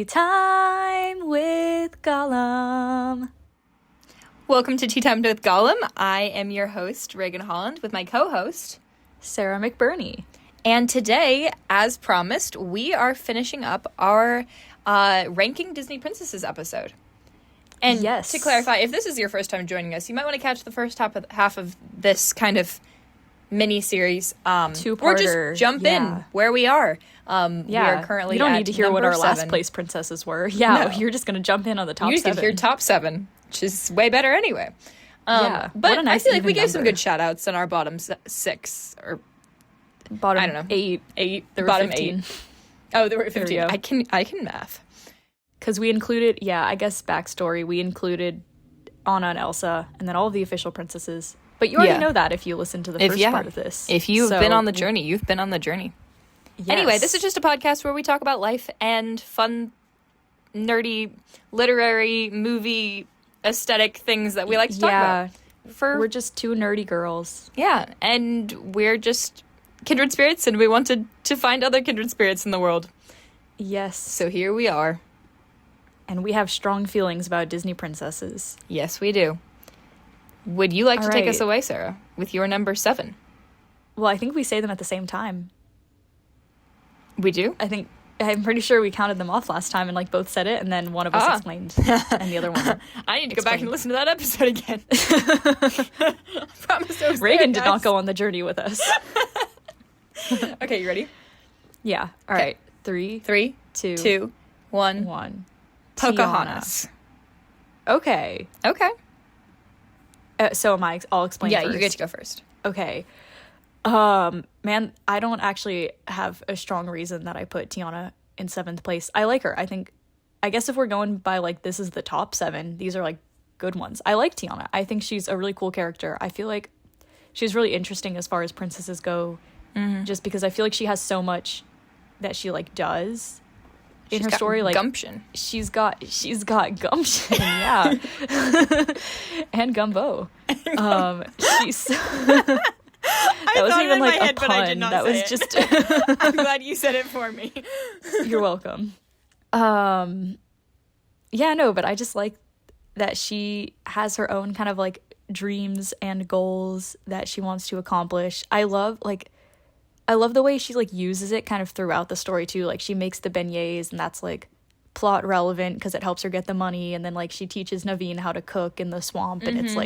Teatime with Gollum. Welcome to Teatime with Gollum. I am your host, Reagan Holland, with my co-host, Sarah McBurney. And today, as promised, we are finishing up our Ranking Disney Princesses episode. And yes. To clarify, if this is your first time joining us, you might want to catch the first half of this kind of mini-series. Two-parter. Or just jump in where we are. We are currently You don't need to hear what our 7. last place princesses were. Yeah, no. You're just going to jump in on the top 7. You just hear top 7, which is way better anyway. But nice I feel like we gave number. some good shout-outs in our bottom 6, or bottom, I don't know, 8. There were bottom 15. 8. Oh, there were 15. I can math. Because we included, I guess backstory, we included Anna and Elsa, and then all of the official princesses. But you already know that if you listen to the first part of this. If you've been on the journey, you've been on the journey. Yes. Anyway, this is just a podcast where we talk about life and fun, nerdy, literary, movie, aesthetic things that we like to talk about. We're just two nerdy girls. Yeah, and we're just kindred spirits, and we wanted to find other kindred spirits in the world. Yes. So here we are. And we have strong feelings about Disney princesses. Yes, we do. Would you like to take us away, Sarah, with your number 7? Well, I think we say them at the same time. We do? I'm pretty sure we counted them off last time and both said it, and then one of us explained and the other one I need to go back and listen to that episode again. I promise I was Reagan did not go on the journey with us. Okay, you ready? Yeah. All right. 3, 2, 1. Pocahontas. Okay. So am I? I'll explain first. Yeah, you get to go first. Okay. Man, I don't actually have a strong reason that I put Tiana in 7th place. I like her. I guess if we're going by this is the top 7, these are good ones. I like Tiana. I think she's a really cool character. I feel like she's really interesting as far as princesses go, just because I feel like she has so much that she does in her story. Gumption. She's got gumption, yeah. And gumbo. She's that wasn't even a pun. That was just I'm glad you said it for me. You're welcome. Yeah, no, but I just like that she has her own kind of dreams and goals that she wants to accomplish. I love the way she uses it kind of throughout the story too. She makes the beignets, and that's plot relevant because it helps her get the money, and then she teaches Naveen how to cook in the swamp, and it's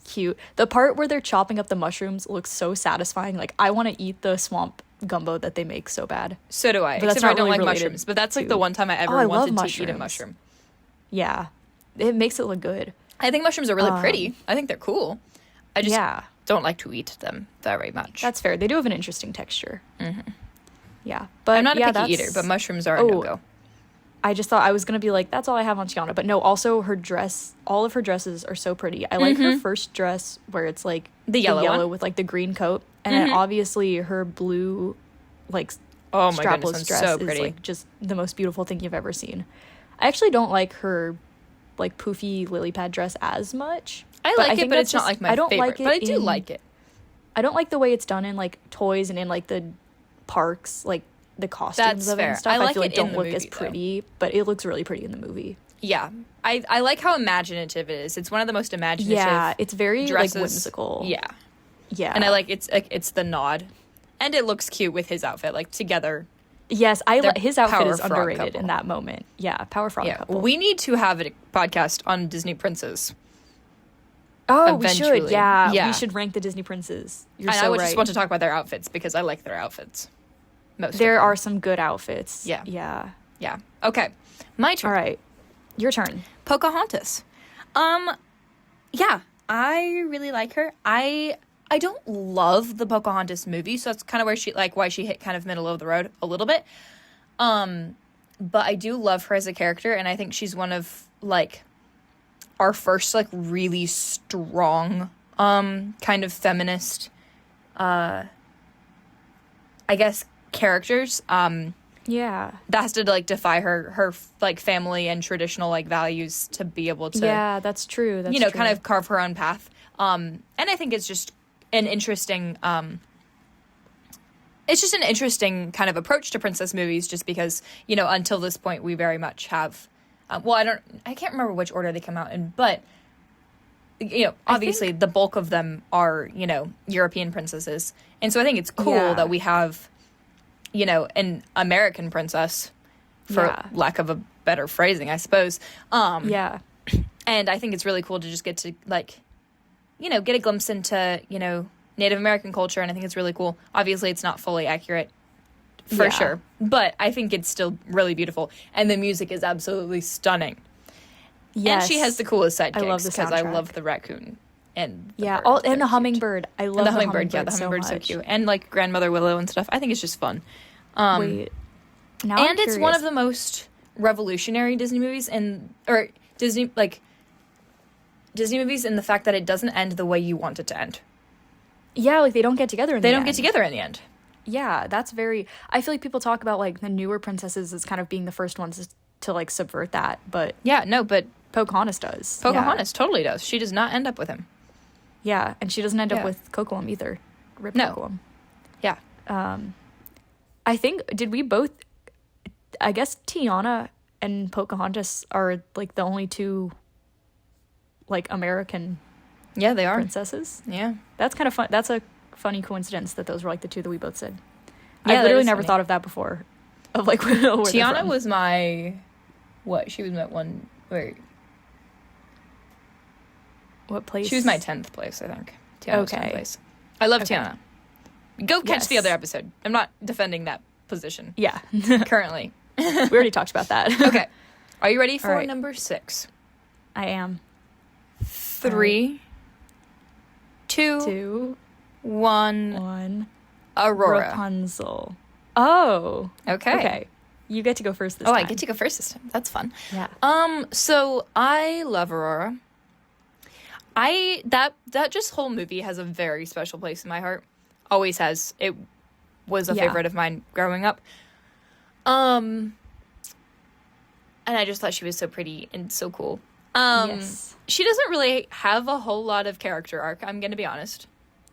cute. The part where they're chopping up the mushrooms looks so satisfying. I want to eat the swamp gumbo that they make so bad. So do I. But that's except I don't really like mushrooms. But that's the one time I ever wanted to eat a mushroom. Yeah, it makes it look good. I think mushrooms are really pretty. I think they're cool. I just don't like to eat them very much. That's fair. They do have an interesting texture. Yeah, but I'm not a picky eater, but mushrooms are a no-go. I just thought I was going to be that's all I have on Tiana. But no, also her dress, all of her dresses are so pretty. I like her first dress where it's the yellow with the green coat. And then obviously her blue, oh my strapless goodness, dress so pretty. is just the most beautiful thing you've ever seen. I actually don't like her poofy lily pad dress as much. I like it, but it's not my favorite. Like it, but I do like it. I don't like the way it's done in toys and in the parks, the costumes of it and stuff. I feel don't look as pretty, but it looks really pretty in the movie. Yeah. I like how imaginative it is. It's one of the most imaginative it's very dresses. Whimsical. Yeah. Yeah. And I like it's the nod. And it looks cute with his outfit, together. Yes, his outfit is underrated in that moment. Yeah, power frog couple. We need to have a podcast on Disney princes. Oh, eventually. We should. Yeah, we should rank the Disney princes. You're and so I would right. just want to talk about their outfits because I like their outfits. There are some good outfits. Yeah. Okay, my turn. All right, your turn. Pocahontas. Yeah, I really like her. I don't love the Pocahontas movie, so that's kind of where why she hit kind of middle of the road a little bit. But I do love her as a character, and I think she's one of our first really strong kind of feminist I guess characters Yeah. that has to defy her family and traditional values to be able to that's true. That's true. kind of carve her own path. And I think it's just an interesting it's just an interesting kind of approach to princess movies, just because, you know, until this point we very much have, I can't remember which order they come out in, but, you know, obviously the bulk of them are, you know, European princesses. And so I think it's cool that we have, you know, an American princess, for lack of a better phrasing, I suppose. And I think it's really cool to just get to, like, you know, get a glimpse into, you know, Native American culture, and I think it's really cool. Obviously, it's not fully accurate, for sure, but I think it's still really beautiful, and the music is absolutely stunning. Yes. And she has the coolest sidekicks. I love the soundtrack. Because I love the raccoon and the bird. And the hummingbird. I love the hummingbird. Yeah, the hummingbird's so cute, and like Grandmother Willow and stuff. I think it's just fun. Wait, now and it's one of the most revolutionary Disney movies, Disney movies in the fact that it doesn't end the way you want it to end. Yeah, like they don't get together in the end. They don't get together in the end. Yeah, that's very... I feel like people talk about, like, the newer princesses as kind of being the first ones to like, subvert that, but... Yeah, no, but... Pocahontas does. Pocahontas totally does. She does not end up with him. Yeah, and she doesn't end up with Coquitlam either. Rip Coquitlam. Yeah. I think... Did we both... I guess Tiana and Pocahontas are, like, the only two, like, American... Yeah, they are. Princesses. Yeah. That's kind of fun. That's a funny coincidence that those were like the two that we both said. Yeah, I literally never thought of that before. Of like where Tiana was my... What? She was my one... Wait. What place? She was my 10th place, I think. Tiana was 10th place. I love Tiana. Go catch the other episode. I'm not defending that position. Yeah. Currently. We already talked about that. Okay. Are you ready for number 6? I am. 3... 2, 1, Aurora. Rapunzel. Oh. Okay. You get to go first this time. Oh, I get to go first this time. That's fun. Yeah. So I love Aurora. That just whole movie has a very special place in my heart. Always has. It was a favorite of mine growing up. And I just thought she was so pretty and so cool. Yes. She doesn't really have a whole lot of character arc, I'm gonna be honest.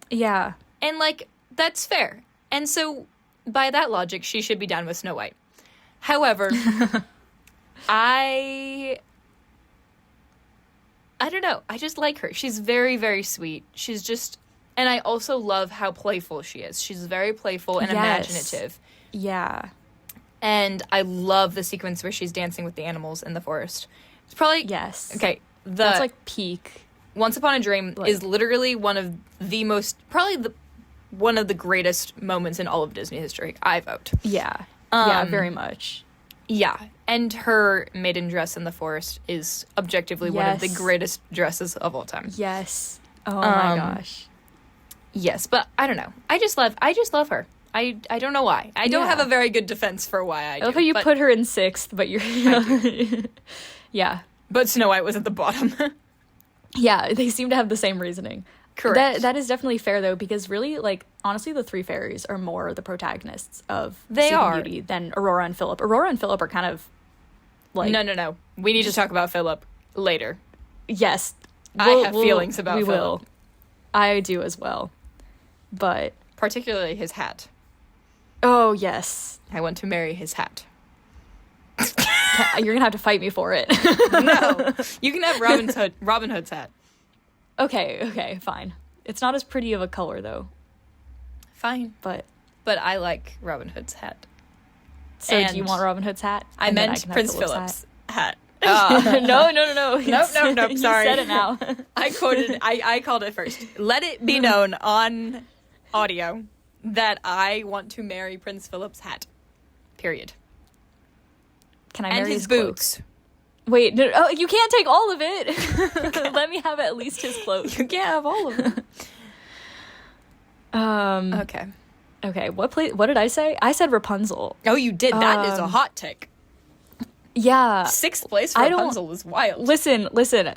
Yeah. And, like, that's fair. And so, by that logic, she should be down with Snow White. However, I don't know. I just like her. She's very, very sweet. She's just... And I also love how playful she is. She's very playful and imaginative. Yeah. And I love the sequence where she's dancing with the animals in the forest. It's probably... Yes. Okay. That's like peak. Once Upon a Dream is literally one of the most... Probably one of the greatest moments in all of Disney history. I vote. Yeah. Yeah, very much. Yeah. And her maiden dress in the forest is objectively one of the greatest dresses of all time. Yes. Oh my gosh. Yes, but I don't know. I just love her. I don't know why. I don't have a very good defense for why I do. I love how you put her in 6th, but you're... Yeah. But Snow White was at the bottom. Yeah, they seem to have the same reasoning. Correct. That is definitely fair, though, because really, like, honestly, the three fairies are more the protagonists of Sleeping Beauty than Aurora and Philip. Aurora and Philip are kind of, like... No. We need to talk about Philip later. Yes. I have feelings about Philip. We will. I do as well. But... Particularly his hat. Oh, yes. I want to marry his hat. You're gonna have to fight me for it. No. You can have Robin Hood's hat. Okay, fine. It's not as pretty of a color, though. Fine. But I like Robin Hood's hat. So do you want Robin Hood's hat? I meant Prince Philip's hat. No. Nope, sorry. You said it now. I called it first. Let it be known on audio that I want to marry Prince Philip's hat. Period. Can I marry his boots? Cloak? Wait, no, you can't take all of it. Let me have at least his cloak. You can't have all of it. Okay. What did I say? I said Rapunzel. Oh, you did. That is a hot take. Yeah. 6th place for Rapunzel was wild. Listen.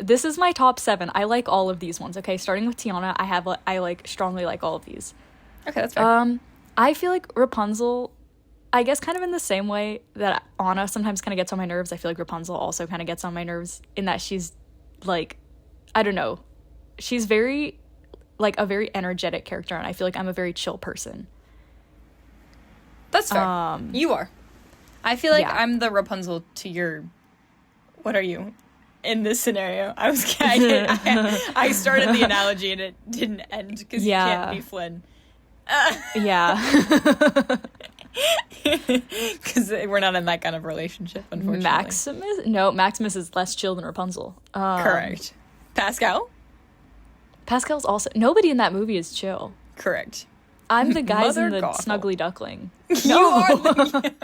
This is my top 7. I like all of these ones. Okay, starting with Tiana, I strongly like all of these. Okay, that's fair. I feel like Rapunzel, I guess kind of in the same way that Anna sometimes kind of gets on my nerves, I feel like Rapunzel also kind of gets on my nerves in that she's, like, I don't know. She's very, like, a very energetic character, and I feel like I'm a very chill person. That's fair. You are. I feel like yeah. I'm the Rapunzel to your... What are you in this scenario? I started the analogy and it didn't end because you can't be Flynn. Yeah. Because we're not in that kind of relationship, unfortunately. Maximus is less chill than Rapunzel. Correct. Pascal's also... Nobody in that movie is chill. Correct. I'm the guys in the Gothel. Snuggly Duckling. You are the...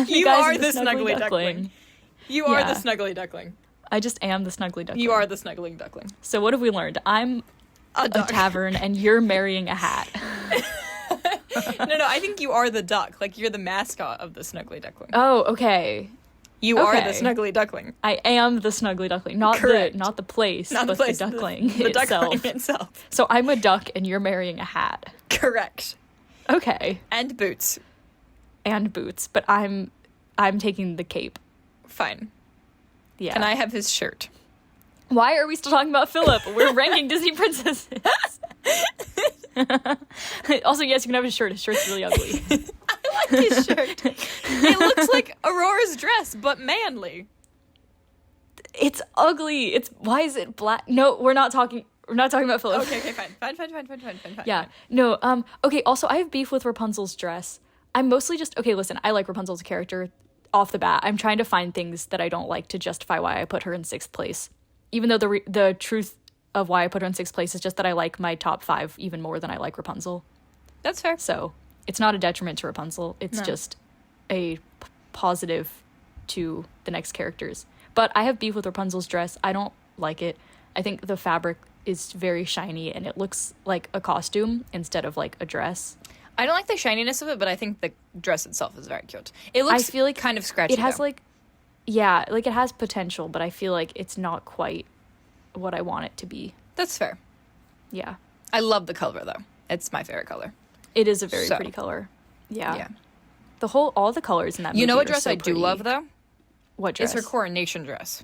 You are the Snuggly Duckling. You are the Snuggly Duckling. I just am the Snuggly Duckling. You are the Snuggling Duckling. So what have we learned? I'm a tavern and you're marrying a hat. No, I think you are the duck. Like, you're the mascot of the Snuggly Duckling. Oh, okay. You are the Snuggly Duckling. I am the Snuggly Duckling. Not the place, but the duckling the duckling itself. So I'm a duck and you're marrying a hat. Correct. Okay. And boots. But I'm taking the cape. Fine. Yeah. Can I have his shirt? Why are we still talking about Philip? We're ranking Disney princesses. Also, yes, you can have his shirt. His shirt's really ugly. I like his shirt. It looks like Aurora's dress, but manly. It's ugly. Why is it black? No, we're not talking about Philip. Okay, fine. Yeah. No, okay, also I have beef with Rapunzel's dress. I'm mostly just, okay, listen, I like Rapunzel's character off the bat. I'm trying to find things that I don't like to justify why I put her in 6th place. Even though the truth of why I put her in 6th place is just that I like my top 5 even more than I like Rapunzel. That's fair. So it's not a detriment to Rapunzel. It's just a positive to the next characters. But I have beef with Rapunzel's dress. I don't like it. I think the fabric is very shiny and it looks like a costume instead of like a dress. I don't like the shininess of it, but I think the dress itself is very cute. It looks, I feel like, kind of scratchy. It has it has potential, but I feel like it's not quite what I want it to be. That's fair. Yeah. I love the color though. It's my favorite color. It is a very pretty color. Yeah. All the colors in that movie. You know what dress so I do love though? What dress? It's her coronation dress.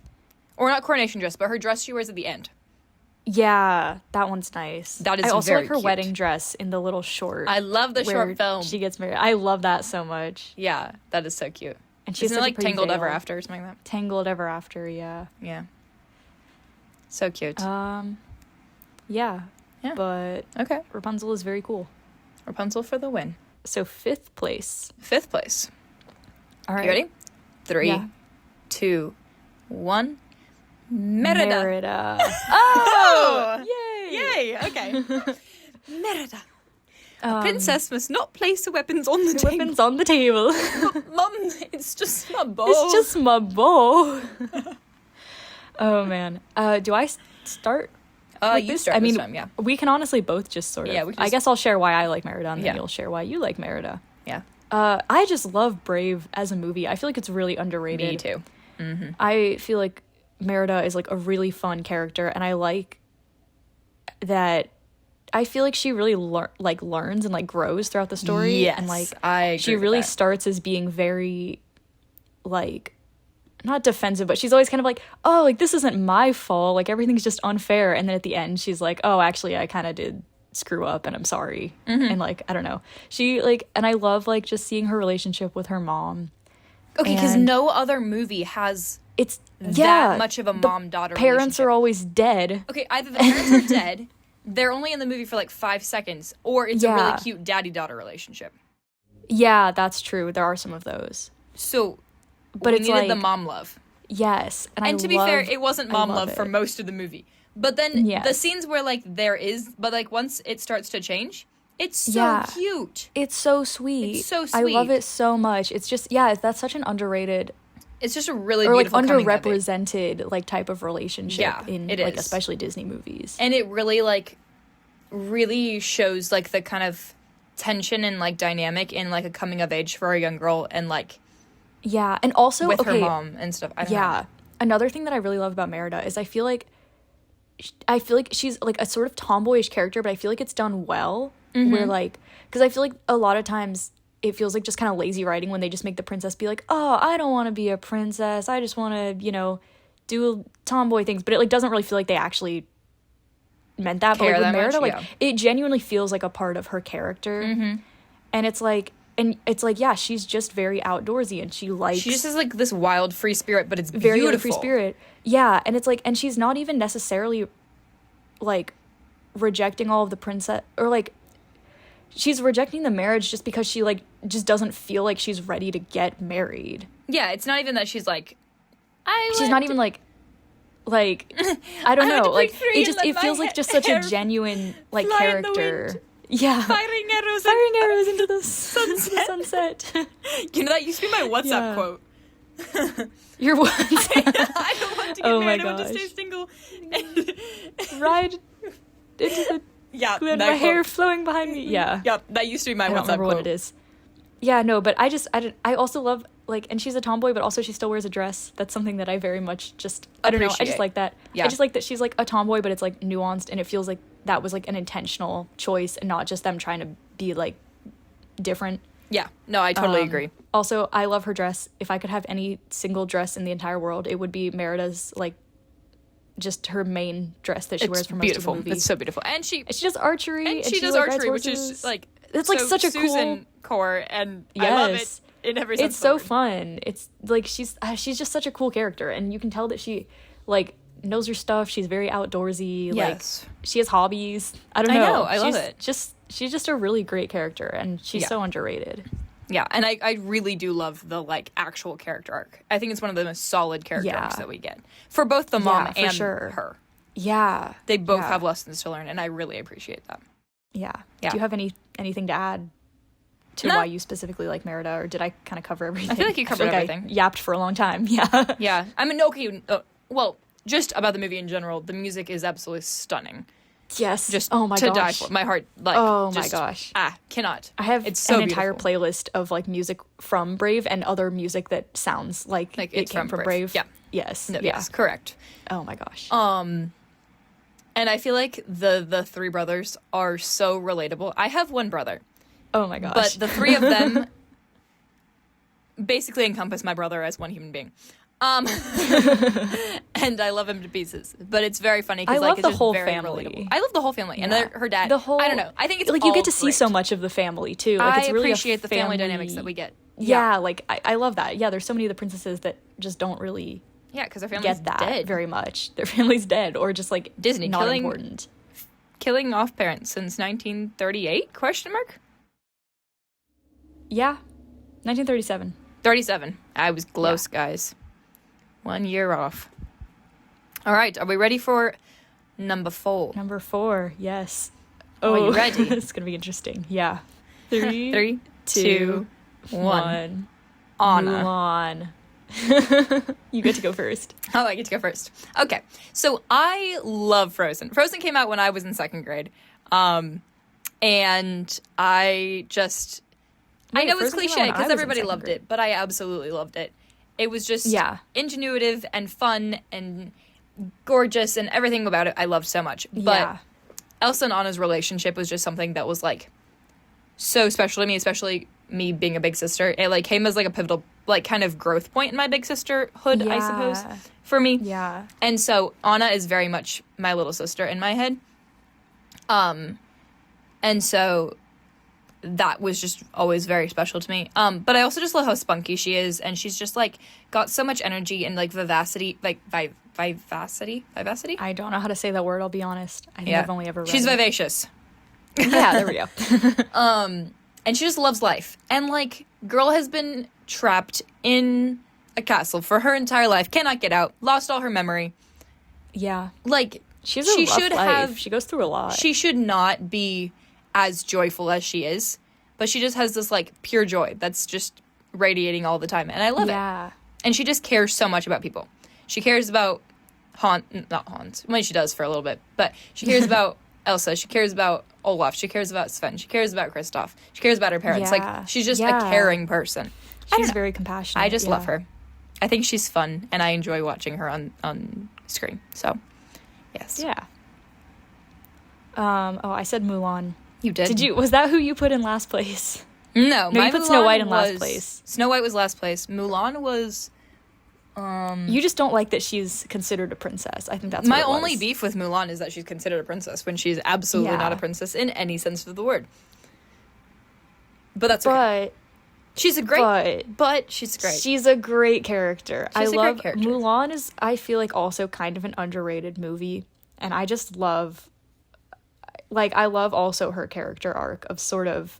Or not coronation dress, but her dress she wears at the end. Yeah, that one's nice. That is I also very like her cute. wedding dress in the little short. I love the short film. She gets married. I love that so much. Yeah, that is so cute. And she's Isn't it like Tangled Ever After or something like that? Tangled Ever After, yeah. Yeah. So cute. Yeah. But okay. Rapunzel is very cool. Rapunzel for the win. So 5th place. 5th place. All right. You ready? 3, 2, 1. Merida. Oh! Yay! Okay. Merida. A princess must not place her weapons on the table. Weapons on the table. Mum, it's just my bow. It's just my bow. Oh, man. Do I start? You start this time, yeah. We can honestly both just sort of. Yeah, I guess I'll share why I like Merida, and then you'll share why you like Merida. Yeah. I just love Brave as a movie. I feel like it's really underrated. Me too. Mm-hmm. I feel like Merida is like a really fun character, and I like that. I feel like she really learns and like grows throughout the story. Yes, and like I agree she with really that. starts as being very like not defensive, but she's always kind of like, oh, like this isn't my fault, like everything's just unfair, and then at the end she's like, oh, actually I kind of did screw up and I'm sorry. And like I don't know, she like, and I love like just seeing her relationship with her mom. Okay, because no other movie has that much of a mom-daughter parents relationship. Are always dead. Okay, either the parents are dead, they're only in the movie for like 5 seconds, or it's a really cute daddy-daughter relationship. Yeah, that's true. There are some of those. So, but we needed the mom love. Yes, and to be fair, it wasn't mom love for most of the movie. But then the scenes where like there is, but like once it starts to change, it's so cute. It's so sweet. It's so sweet. I love it so much. It's just that's such an underrated. It's just a really beautiful, like underrepresented like type of relationship. Yeah, in it like is. Especially Disney movies. And it really shows like the kind of tension and like dynamic in like a coming of age for a young girl, and like and also with her mom and stuff. I don't know. Another thing that I really love about Merida is I feel like she's like a sort of tomboyish character, but I feel like it's done well. Where like, because I feel like a lot of times it feels like just kind of lazy writing when they just make the princess be like, oh, I don't want to be a princess, I just want to do tomboy things, but it like doesn't really feel like they actually meant that. But like with Merida, it genuinely feels like a part of her character. And it's like and it's like, yeah, she's just very outdoorsy, and she just has like this wild free spirit, but it's very beautiful. free spirit. Yeah, and it's like, and she's not even necessarily like rejecting all of the princess, or like she's rejecting the marriage just because she like just doesn't feel like she's ready to get married. Yeah, it's not even that she's like she's not even like I don't know, like it feels like just such a genuine like character. Yeah, firing arrows into the sunset. You know, that used to be my WhatsApp quote. Your what? I don't want to get married. I want to stay single. Ride into the with my hair flowing behind me. Yeah. Yep, that used to be my WhatsApp quote. I don't remember what it is. Yeah, no, but I also love, like, and she's a tomboy, but also she still wears a dress. That's something that I very much just, I don't know, I just like that. Yeah. I just like that she's, like, a tomboy, but it's, like, nuanced, and it feels like that was, like, an intentional choice, and not just them trying to be, like, different. Yeah, no, I totally agree. Also, I love her dress. If I could have any single dress in the entire world, it would be Merida's, like, just her main dress that she wears for most of the movie. It's so beautiful. And she does archery. And she does archery, which is, like, it's like such a Susan core, and I love it in every sense. It's so fun. It's like she's just such a cool character, and you can tell that she like knows her stuff. She's very outdoorsy. Yes. Like she has hobbies. I don't know. I love it. She's just a really great character, and she's so underrated. Yeah, and I really do love the like actual character arc. I think it's one of the most solid character arcs that we get for both the mom and her. Yeah, they both have lessons to learn, and I really appreciate that. Yeah. Do you have anything to add to why you specifically like Merida, or did I kind of cover everything? I feel like you covered everything. I yapped for a long time. Yeah. Yeah. I mean, okay. Well, just about the movie in general, the music is absolutely stunning. Yes. Just oh my to gosh. die for. My heart, like, my gosh. Cannot. I have it's so an entire beautiful. playlist of like music from Brave and other music that sounds like it came from Brave. Yeah. Yes. No, yes, correct. Oh my gosh. And I feel like the three brothers are so relatable. I have one brother. Oh my gosh. But the three of them basically encompass my brother as one human being. And I love him to pieces. But it's very funny because like, it's just very relatable. I love the whole family. And her dad. I don't know. I think it's like all you get to great. see so much of the family too. Like, it's really appreciate the family dynamics that we get. Yeah, like I love that. Yeah, there's so many of the princesses that just don't really because their family's get that dead very much. Their family's dead, or just like Disney not important. Killing off parents since 1938? Question mark? Yeah, 1937. 37. I was close, guys. 1 year off. All right, are we ready for number 4? Number 4, yes. Are you ready? It's gonna be interesting. Yeah. 3, 2, 1. Mulan. You get to go first. Oh, I get to go first. Okay, so I love Frozen. Frozen came out when I was in 2nd grade. And I just... I know it's cliche because everybody loved it, but I absolutely loved it. It was just ingenuitive and fun and gorgeous, and everything about it I loved so much. But Elsa and Anna's relationship was just something that was like so special to me, especially me being a big sister. It like came as like a pivotal like kind of growth point in my big sisterhood, I suppose, for me. Yeah. And so Anna is very much my little sister in my head. And so that was just always very special to me. But I also just love how spunky she is, and she's just like got so much energy and like vivacity, like vivacity. I don't know how to say that word, I'll be honest. I think I've only ever read She's vivacious. Yeah, there we go. And she just loves life. And like, girl has been trapped in a castle for her entire life, cannot get out, lost all her memory. Yeah. Like, she should have. She goes through a lot. She should not be as joyful as she is, but she just has this like pure joy that's just radiating all the time, and I love it. And she just cares so much about people. She cares about not Hans. Well, she does for a little bit, but she cares about Elsa. She cares about Olaf. She cares about Sven. She cares about Kristoff. She cares about her parents. Like, she's just a caring person. She's very compassionate. I just love her. I think she's fun, and I enjoy watching her on screen. So, yes. Yeah. I said Mulan. You did. Did you? Was that who you put in last place? No, you put Snow White in last place. Snow White was last place. Mulan was. You just don't like that she's considered a princess. I think that's my only beef with Mulan is that she's considered a princess when she's absolutely not a princess in any sense of the word. But that's okay. She's a great, but she's great. She's a great character. She's a great character. Mulan is, I feel like, also kind of an underrated movie, and I just love, like, I love also her character arc of sort of,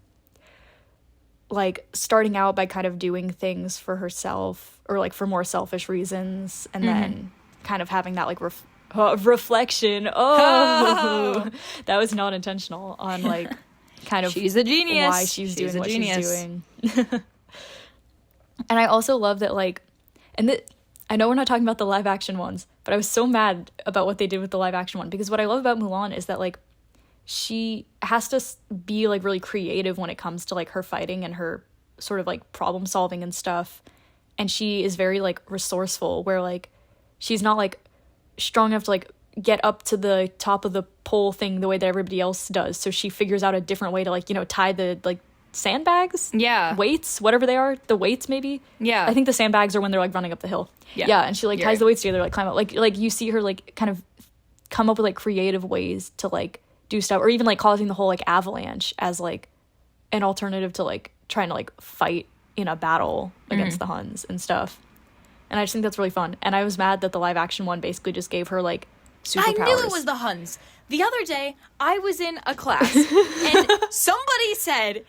like, starting out by kind of doing things for herself, or, like, for more selfish reasons, and then kind of having that, like, reflection. Oh, that was not intentional on, like, kind of she's a genius. Why she's doing what she's doing. And I also love that, like, I know we're not talking about the live action ones, but I was so mad about what they did with the live action one, because what I love about Mulan is that, like, she has to be, like, really creative when it comes to, like, her fighting and her sort of, like, problem solving and stuff, and she is very, like, resourceful, where, like, she's not, like, strong enough to, like, get up to the top of the pole thing the way that everybody else does, so she figures out a different way to, like, you know, tie the, like, sandbags, weights, whatever they are, the weights, maybe, I think the sandbags are when they're, like, running up the hill, and she, like, ties the weights together, like, climb up, like you see her, like, kind of come up with, like, creative ways to, like, do stuff, or even, like, causing the whole, like, avalanche as, like, an alternative to, like, trying to, like, fight in a battle against the Huns and stuff. And I just think that's really fun. And I was mad that the live action one basically just gave her, like, superpowers. I knew it was the Huns. The other day, I was in a class, and somebody said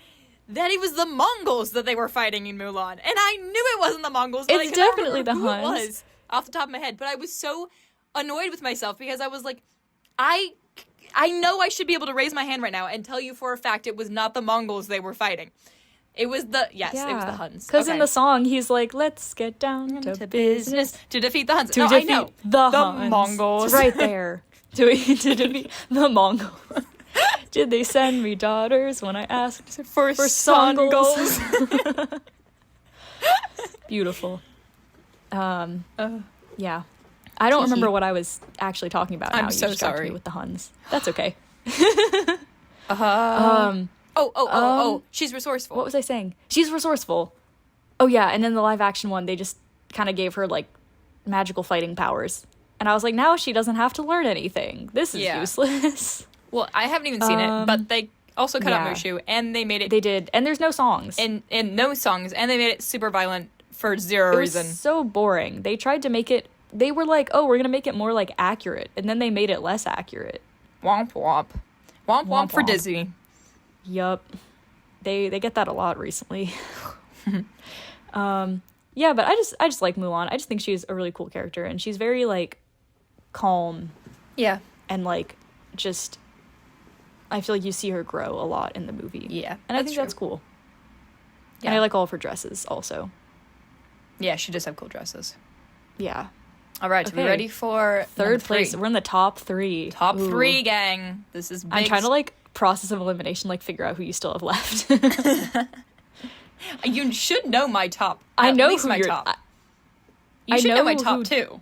that it was the Mongols that they were fighting in Mulan. And I knew it wasn't the Mongols, but it's I couldn't definitely the remember Huns. who it was off the top of my head. But I was so annoyed with myself, because I was like, I know I should be able to raise my hand right now and tell you for a fact it was not the Mongols they were fighting. It was the, it was the Huns. Because in the song, he's like, let's get down to business. To defeat the Huns. To no, defeat I know. the Huns. Mongols. It's right there. to defeat the Mongols. Did they send me daughters when I asked for songles? Beautiful. Yeah. I don't remember what I was actually talking about now. I'm so you distracted sorry. me with the Huns. That's okay. She's resourceful. What was I saying? She's resourceful. Oh, yeah, and then the live action one, they just kind of gave her, like, magical fighting powers. And I was like, now she doesn't have to learn anything. This is useless. Well, I haven't even seen it, but they also cut out Mushu, and they made it... They did, and there's no songs. And no songs, and they made it super violent for zero reason. It was so boring. They tried to make it... They were like, oh, we're going to make it more, like, accurate. And then they made it less accurate. Womp womp. Womp womp for Disney. Yup. They get that a lot recently. Yeah, but I just like Mulan. I just think she's a really cool character, and she's very, like, calm. Yeah. And, like, just... I feel like you see her grow a lot in the movie. Yeah, and I think that's cool. Yeah. And I like all of her dresses, also. Yeah, she does have cool dresses. Yeah. All right, okay. We ready for third place? We're in the top 3. Top 3, gang. This is big. I'm trying to, like, process of elimination, like, figure out who you still have left. You should know my top. I know who my top. You should know my top 2.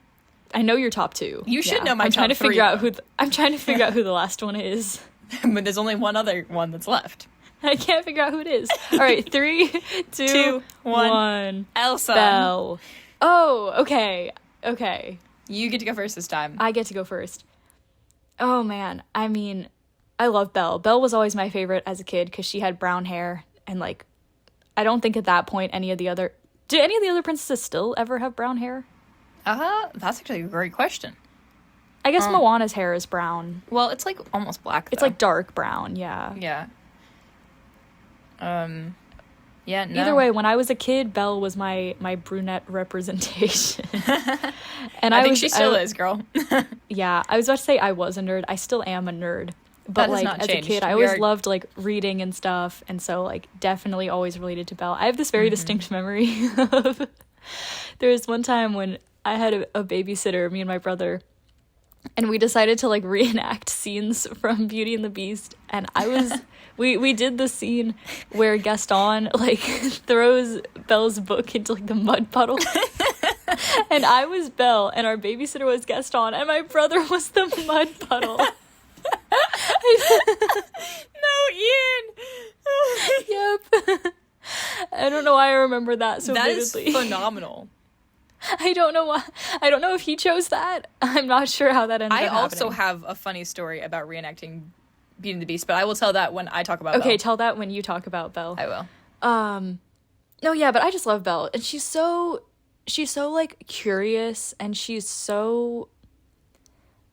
I know your top 2. You should know my I'm top trying to 3. Figure out I'm trying to figure out who the last one is. But there's only one other one that's left. I can't figure out who it is. All right, 3, 2, 1. Elsa. Belle. Oh, okay. Okay. You get to go first this time. I get to go first. Oh, man. I mean, I love Belle. Belle was always my favorite as a kid because she had brown hair. And, like, I don't think at that point Do any of the other princesses still ever have brown hair? That's actually a great question. I guess Moana's hair is brown. Well, it's, like, almost black, though. It's, like, dark brown, yeah. Yeah. Yeah, no. Either way, when I was a kid, Belle was my brunette representation. And I think she still is, girl. Yeah, I was about to say I was a nerd. I still am a nerd. But, like, as a kid, I always loved, like, reading and stuff. And so, like, definitely always related to Belle. I have this very distinct memory of... There was one time when I had a babysitter, me and my brother... And we decided to, like, reenact scenes from Beauty and the Beast. And I was... we did the scene where Gaston, like, throws Belle's book into, like, the mud puddle. And I was Belle, and our babysitter was Gaston, and my brother was the mud puddle. No, Ian! Yep. I don't know why I remember that so vividly. That is phenomenal. I don't know why. I don't know if he chose that. I'm not sure how that ended up happening. I also have a funny story about reenacting Beauty and the Beast, but I will tell that when I talk about Belle. Okay, tell that when you talk about Belle. I will. No, yeah, but I just love Belle. And she's so like curious, and she's so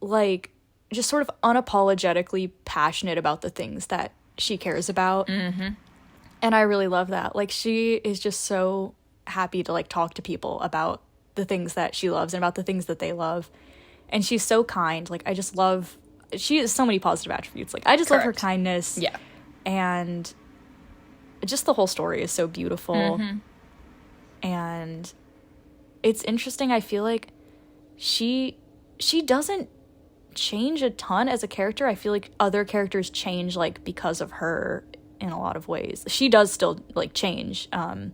like just sort of unapologetically passionate about the things that she cares about. Mm-hmm. And I really love that. Like, she is just so happy to like talk to people about the things that she loves and about the things that they love. And she's so kind. Like, I just love, she has so many positive attributes. Like, I just love her kindness. Yeah. And just the whole story is so beautiful. Mm-hmm. And it's interesting. I feel like she doesn't change a ton as a character. I feel like other characters change like because of her in a lot of ways. She does still like change, and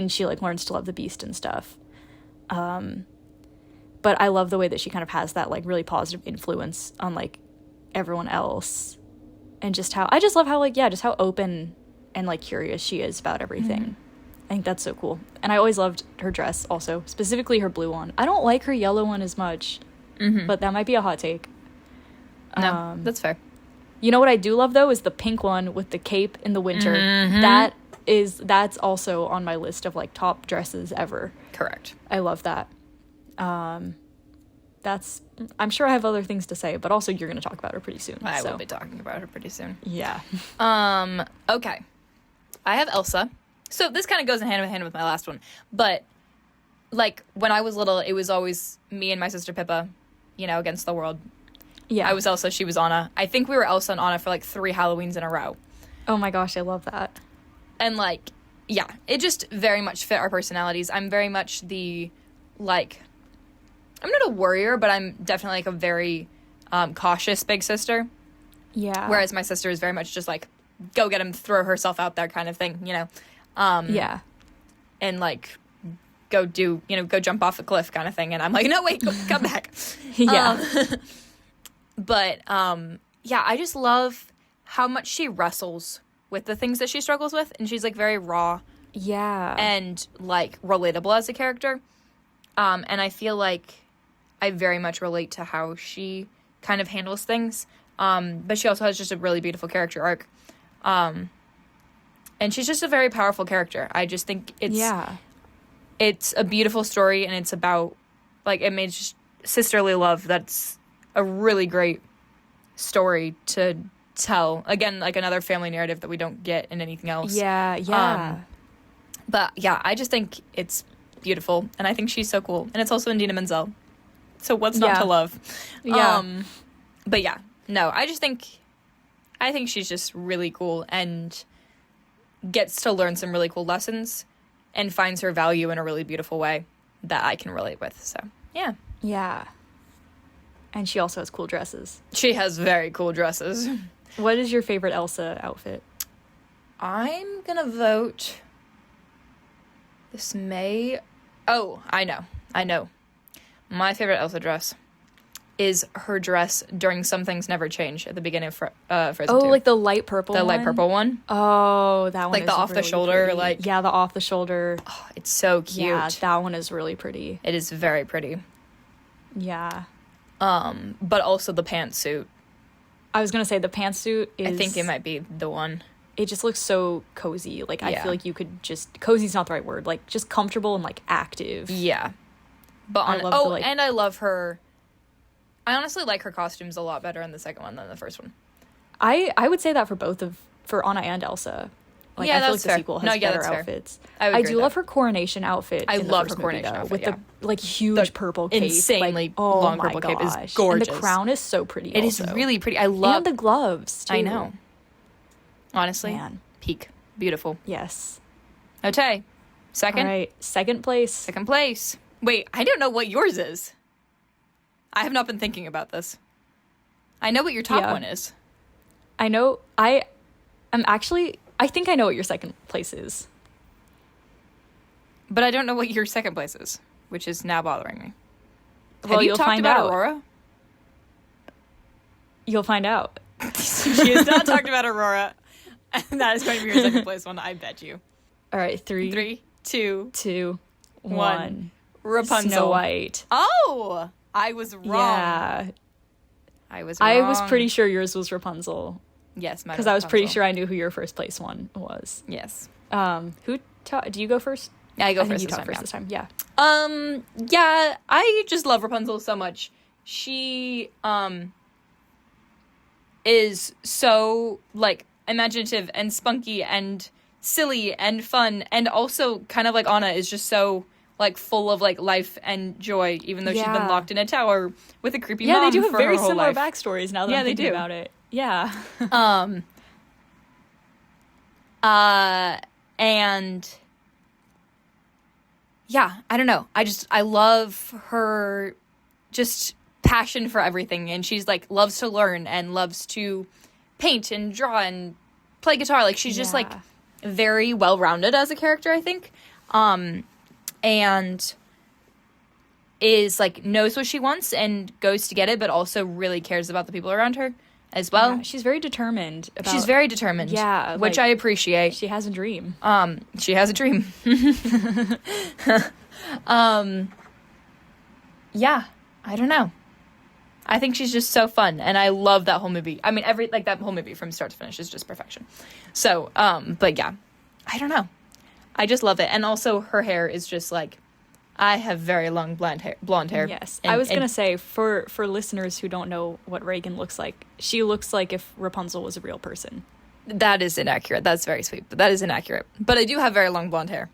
she like learns to love the beast and stuff. But I love the way that she kind of has that like really positive influence on like everyone else, and just how I just love how like just how open and like curious she is about everything. Mm-hmm. I think that's so cool. And I always loved her dress also, specifically her blue one. I don't like her yellow one as much, but that might be a hot take. No, that's fair. You know what I do love though is the pink one with the cape in the winter. Mm-hmm. That's also on my list of like top dresses ever. Correct. I love that. That's, I'm sure I have other things to say, but also you're going to talk about her pretty soon. I will be talking about her pretty soon. Yeah. Okay. I have Elsa. So this kind of goes hand in hand with my last one, but like when I was little, it was always me and my sister Pippa, against the world. Yeah. I was Elsa, she was Anna. I think we were Elsa and Anna for like 3 Halloweens in a row. Oh my gosh, I love that. And like, yeah, it just very much fit our personalities. I'm very much the, like, I'm not a worrier, but I'm definitely like a very cautious big sister. Yeah. Whereas my sister is very much just like, go get him, throw herself out there kind of thing, yeah. And like, go jump off a cliff kind of thing. And I'm like, no, wait, come back. Yeah. But, yeah, I just love how much she wrestles with the things that she struggles with. And she's, like, very raw. Yeah. And, like, relatable as a character. And I feel like I very much relate to how she kind of handles things. But she also has just a really beautiful character arc. And she's just a very powerful character. I just think it's a beautiful story. And it's about, like, it made just sisterly love that's a really great story to tell. Again, like another family narrative that we don't get in anything else. Yeah. But yeah, I just think it's beautiful, and I think she's so cool. And it's also Indina Menzel. So what's not to love? Yeah. But yeah, no, I think she's just really cool and gets to learn some really cool lessons and finds her value in a really beautiful way that I can relate with. So, yeah. Yeah. And she also has cool dresses. She has very cool dresses. What is your favorite Elsa outfit? I'm gonna vote. This may. Oh, I know. My favorite Elsa dress is her dress during Some Things Never Change at the beginning of Frozen 2. Oh, like the light purple one? The light purple one. Oh, that one like is the off really the shoulder, pretty. like yeah, the off the shoulder. Oh, it's so cute. Yeah, that one is really pretty. It is very pretty. Yeah. But also the pantsuit. I was gonna say the pantsuit is. I think it might be the one. It just looks so cozy. Like I feel like you could just cozy's not the right word. Like just comfortable and like active. Yeah. But and I love her. I honestly like her costumes a lot better in the second one than the first one. I would say that for Anna and Elsa. Like, yeah, I feel like fair. the sequel has better outfits. I do love her coronation outfit. I love her coronation outfit with the like huge purple cape, insanely long purple cape is gorgeous. And the crown is so pretty. It is really pretty. I love and the gloves too. I know. Honestly, man, peak, beautiful. Yes. Okay, second. All right, second place. Second place. Wait, I don't know what yours is. I have not been thinking about this. I know what your top one is. I know. I think I know what your second place is. But I don't know what your second place is, which is now bothering me. Well, have you you'll talked find about out. Aurora? You'll find out. She has not talked about Aurora. And that is going to be your second place one, I bet you. All right, 3, 2, 1. Rapunzel. Snow White. Oh! I was wrong. Yeah. I was wrong. I was pretty sure yours was Rapunzel. Yes, mine was because I was pretty Rapunzel. sure I knew who your first place one was. Yes. Do you go first? Yeah, I go I think first you this talk time. first this time. Yeah. Yeah, I just love Rapunzel so much. She, is so, like, imaginative and spunky and silly and fun, and also kind of like Anna is just so, like, full of, like, life and joy, even though she's been Yeah. locked in a tower with a creepy Yeah, mom they do have for very her whole similar life. backstories now that Yeah, I'm they thinking do. about it. Yeah. And yeah, I don't know. I love her just passion for everything, and she's like loves to learn and loves to paint and draw and play guitar. Like she's just like very well-rounded as a character, I think. And is like knows what she wants and goes to get it, but also really cares about the people around her as well. Yeah, she's very determined. She's very determined. Yeah, which like, I appreciate. She has a dream. She has a dream. Yeah, I don't know. I think she's just so fun, and I love that whole movie. I mean, that whole movie from start to finish is just perfection. So, but yeah, I don't know. I just love it, and also her hair is just like, I have very long blonde hair. Yes, I was gonna say for listeners who don't know what Reagan looks like, she looks like if Rapunzel was a real person. That is inaccurate. That's very sweet, but that is inaccurate. But I do have very long blonde hair.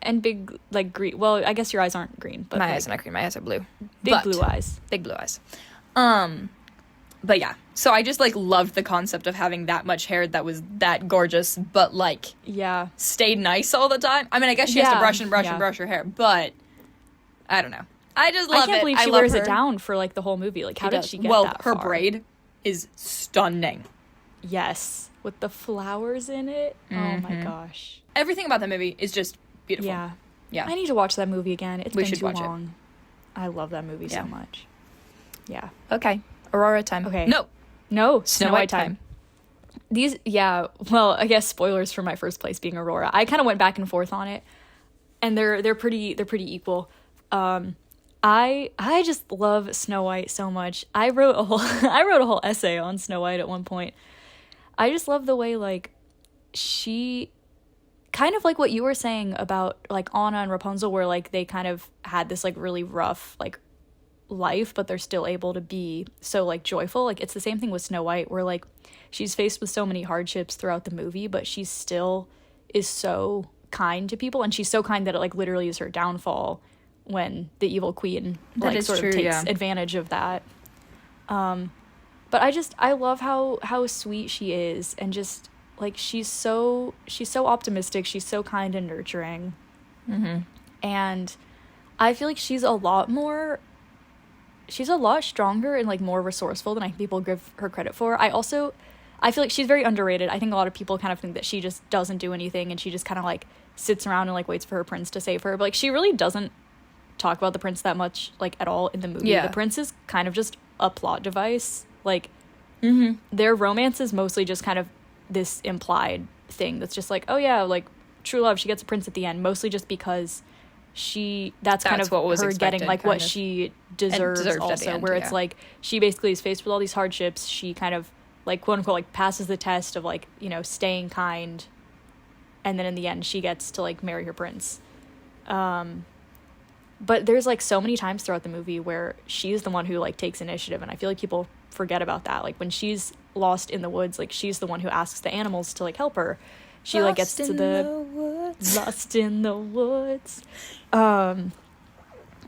And big, like, green. Well, I guess your eyes aren't green, but my eyes are not green. My eyes are blue. Big blue eyes. Big blue eyes. But yeah. So I just like loved the concept of having that much hair that was that gorgeous, but like stayed nice all the time. I mean, I guess she has to brush and brush her hair, but I don't know. I just love it. I can't believe she wears it down for like the whole movie. Like, how did she get that far? Her braid is stunning. Yes, with the flowers in it. Mm-hmm. Oh my gosh. Everything about that movie is just beautiful. Yeah. I need to watch that movie again. It's been too long. It. I love that movie so much. Yeah. Okay. Aurora time. Okay. No. Snow White time. These, well, I guess spoilers for my first place being Aurora. I kind of went back and forth on it, and they're pretty equal. I just love Snow White so much. I wrote a whole essay on Snow White at one point. I just love the way, like, she kind of like what you were saying about like Anna and Rapunzel, where like they kind of had this like really rough like life, but they're still able to be so like joyful. Like it's the same thing with Snow White, where like she's faced with so many hardships throughout the movie, but she still is so kind to people, and she's so kind that it like literally is her downfall when the evil queen like sort of takes advantage of that. But I love how sweet she is, and just like she's so optimistic, she's so kind and nurturing. And I feel like she's a lot stronger and like more resourceful than I think people give her credit for. I feel like she's very underrated. I think a lot of people kind of think that she just doesn't do anything, and she just kind of like sits around and like waits for her prince to save her, but like she really doesn't talk about the prince that much like at all in the movie. The prince is kind of just a plot device. Like their romance is mostly just kind of this implied thing that's just like, oh yeah, like true love, she gets a prince at the end, mostly just because that's kind of what was her getting like what she deserves also, where it's like she basically is faced with all these hardships, she kind of like quote unquote like passes the test of like, you know, staying kind, and then in the end she gets to like marry her prince. But there's like so many times throughout the movie where she's the one who like takes initiative, and I feel like people forget about that. Like when she's lost in the woods, like she's the one who asks the animals to like help her. She like gets to the lost in the woods.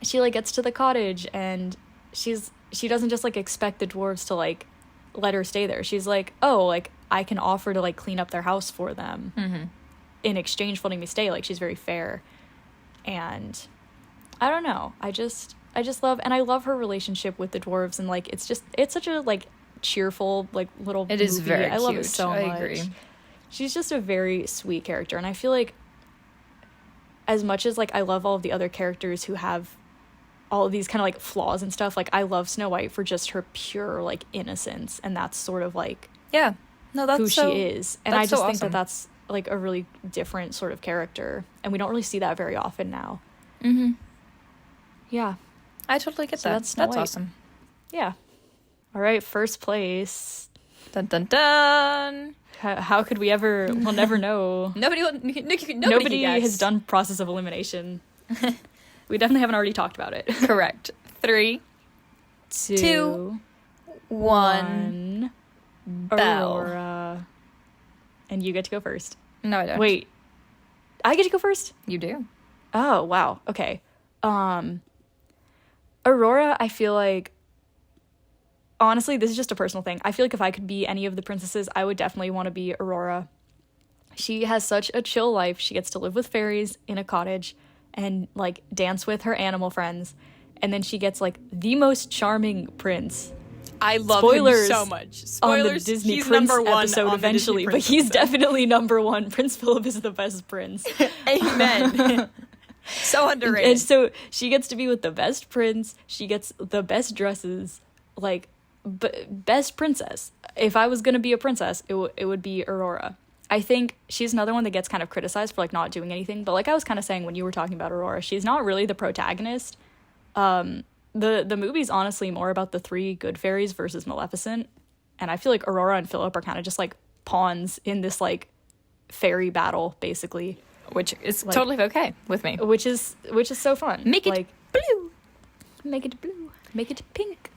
She like gets to the cottage, and she doesn't just like expect the dwarves to like let her stay there. She's like, oh, like I can offer to like clean up their house for them in exchange for letting me stay. Like she's very fair, and I don't know. I just love, and I love her relationship with the dwarves, and like it's such a like cheerful like little movie. Is very I love cute. it so much. I agree. She's just a very sweet character, and I feel like as much as like I love all of the other characters who have all of these kind of like flaws and stuff, like I love Snow White for just her pure like innocence, and that's sort of like that's who she is. And I just think awesome. that's like a really different sort of character, and we don't really see that very often now. Yeah, I totally get that. That's awesome. Yeah. All right, first place. Dun dun dun. How could we ever? We'll never know. Nobody has done process of elimination. We definitely haven't already talked about it. Correct. 3, 2, 1. Belle. Aurora. And you get to go first. No, I don't. Wait. I get to go first? You do. Oh, wow. Okay. Aurora, I feel like, honestly, this is just a personal thing. I feel like if I could be any of the princesses, I would definitely want to be Aurora. She has such a chill life. She gets to live with fairies in a cottage and, like, dance with her animal friends. And then she gets, like, the most charming prince. I love Spoilers him so much. Spoilers on the Disney he's Prince number one episode on eventually, but he's definitely number one. Prince Philip is the best prince. Amen. So underrated. And so she gets to be with the best prince. She gets the best dresses, like, best princess. If I was going to be a princess, it would be Aurora. I think she's another one that gets kind of criticized for, like, not doing anything. But like I was kind of saying when you were talking about Aurora, she's not really the protagonist. The movie's honestly more about the 3 good fairies versus Maleficent. And I feel like Aurora and Philip are kind of just, like, pawns in this, like, fairy battle, basically. Which is, like, totally okay with me. Which is so fun. Make it, like, blue. Make it blue. Make it pink.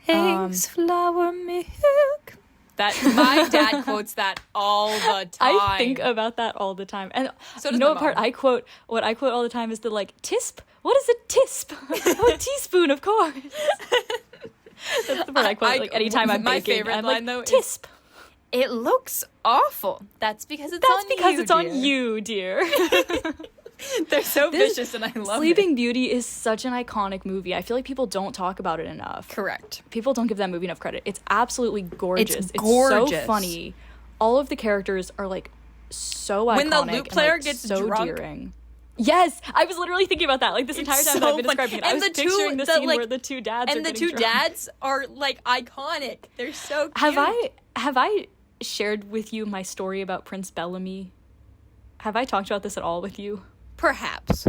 Eggs, flour, milk. That my dad quotes that all the time. I think about that all the time. And so you know what part I quote? What I quote all the time is the, like, tisp. What is a tisp? Oh, a teaspoon, of course. That's the part I quote, like, anytime I'm my baking. favorite I'm line, like, though, tisp. It looks awful. That's because it's on you, dear. They're so vicious, and I love Sleeping Beauty is such an iconic movie. I feel like people don't talk about it enough. Correct. People don't give that movie enough credit. It's absolutely gorgeous. It's gorgeous. So funny. All of the characters are, like, so iconic. When the lute player and, like, gets so drunk. Dearing. Yes, I was literally thinking about that. Like, this entire time that I've been describing it, I was picturing the scene where the 2 dads are and the getting 2 drunk. dads are, like, iconic. They're so cute. Have I shared with you my story about Prince Bellamy? Have I talked about this at all with you? Perhaps.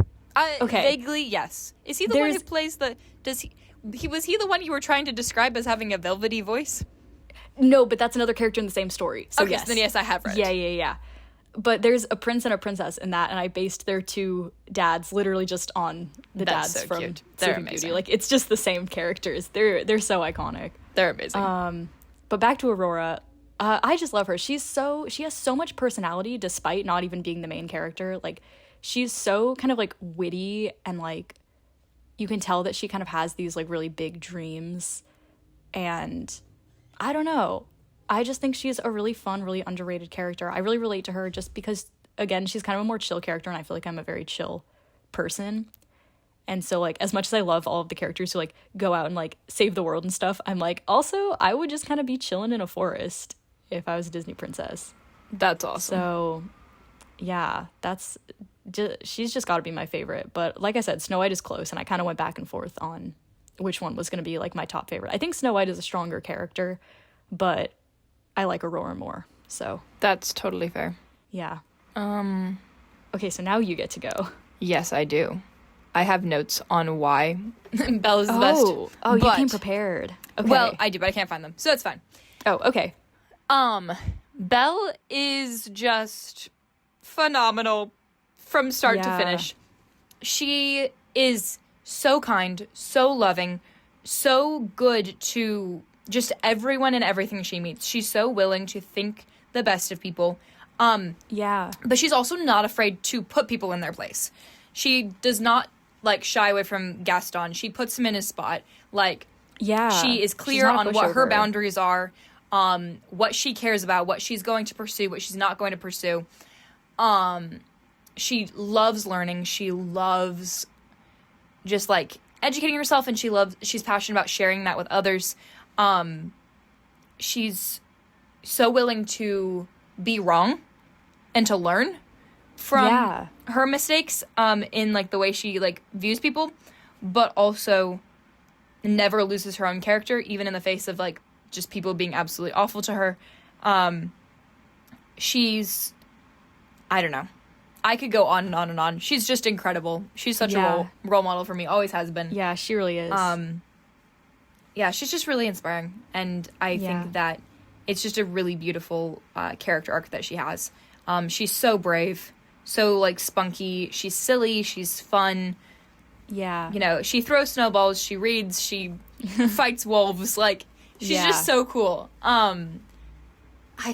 Okay. Vaguely, yes. Is he the one who plays the... Was he the one you were trying to describe as having a velvety voice? No, but that's another character in the same story. So okay, yes. So then yes, I have read. Yeah. But there's a prince and a princess in that, and I based their 2 dads literally just on the dads so from cute. They're Sleeping amazing. Beauty. Like, it's just the same characters. They're so iconic. They're amazing. But back to Aurora. I just love her. She has so much personality despite not even being the main character. Like, she's so kind of, like, witty, and, like, you can tell that she kind of has these, like, really big dreams. And I don't know. I just think she's a really fun, really underrated character. I really relate to her just because, again, she's kind of a more chill character, and I feel like I'm a very chill person. And so, like, as much as I love all of the characters who, like, go out and, like, save the world and stuff, I'm like, also, I would just kind of be chilling in a forest if I was a Disney princess. That's awesome. So, yeah, she's just got to be my favorite. But like I said, Snow White is close, and I kind of went back and forth on which one was going to be, like, my top favorite. I think Snow White is a stronger character, but I like Aurora more. So that's totally fair. Yeah. Okay, so now you get to go. Yes, I do. I have notes on why Belle is the best. Oh, you came prepared. Okay. Well, I do, but I can't find them, so it's fine. Oh, okay. Belle is just phenomenal from start to finish. She is so kind, so loving, so good to just everyone and everything she meets. She's so willing to think the best of people. Yeah. But she's also not afraid to put people in their place. She does not, like, shy away from Gaston. She puts him in his spot. Like, yeah, she is clear on what her boundaries are, what she cares about, what she's going to pursue, what she's not going to pursue. She loves learning. She loves just, like, educating herself, and she's passionate about sharing that with others. She's so willing to be wrong and to learn from her mistakes, in, like, the way she, like, views people, but also never loses her own character, even in the face of, like, just people being absolutely awful to her. She's, I don't know. I could go on and on and on. She's just incredible. She's such a role model for me. Always has been. Yeah, she really is. Yeah, she's just really inspiring. And I think that it's just a really beautiful character arc that she has. She's so brave, so, like, spunky. She's silly. She's fun. Yeah. You know, she throws snowballs. She reads. She fights wolves. Like, she's just so cool. And I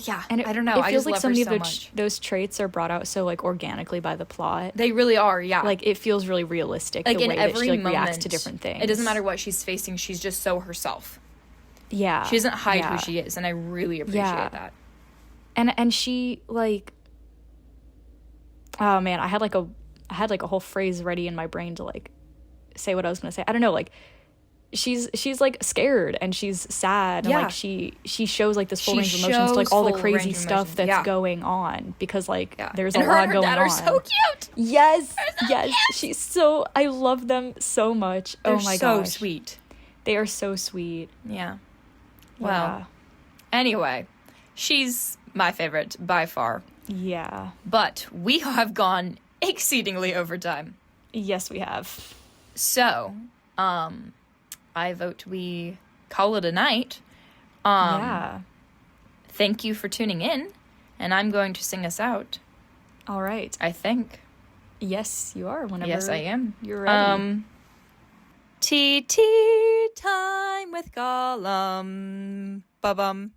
don't know. It feels I like just so love many her of so much. those traits are brought out so, like, organically by the plot. They really are, yeah. Like, it feels really realistic, like, the in way every that she, like, moment, reacts to different things. It doesn't matter what she's facing. She's just so herself. Yeah. She doesn't hide who she is, and I really appreciate that. And she, like... Oh, man, I had, like, a whole phrase ready in my brain to, like, say what I was going to say. I don't know, like... She's like scared and she's sad and like she shows like this full range of emotions to like all the crazy stuff that's going on because like there's a lot going on. Her and her dad are so cute. Yes, yes. She's so I love them so much. They're oh my so gosh. sweet. They are so sweet. Yeah. Well, anyway, she's my favorite by far. Yeah. But we have gone exceedingly over time. Yes, we have. So, I vote we call it a night. Thank you for tuning in, and I'm going to sing us out. All right. I think. Yes, you are. Whenever yes, I am. You're ready. Tea time with Gollum. Ba-bum.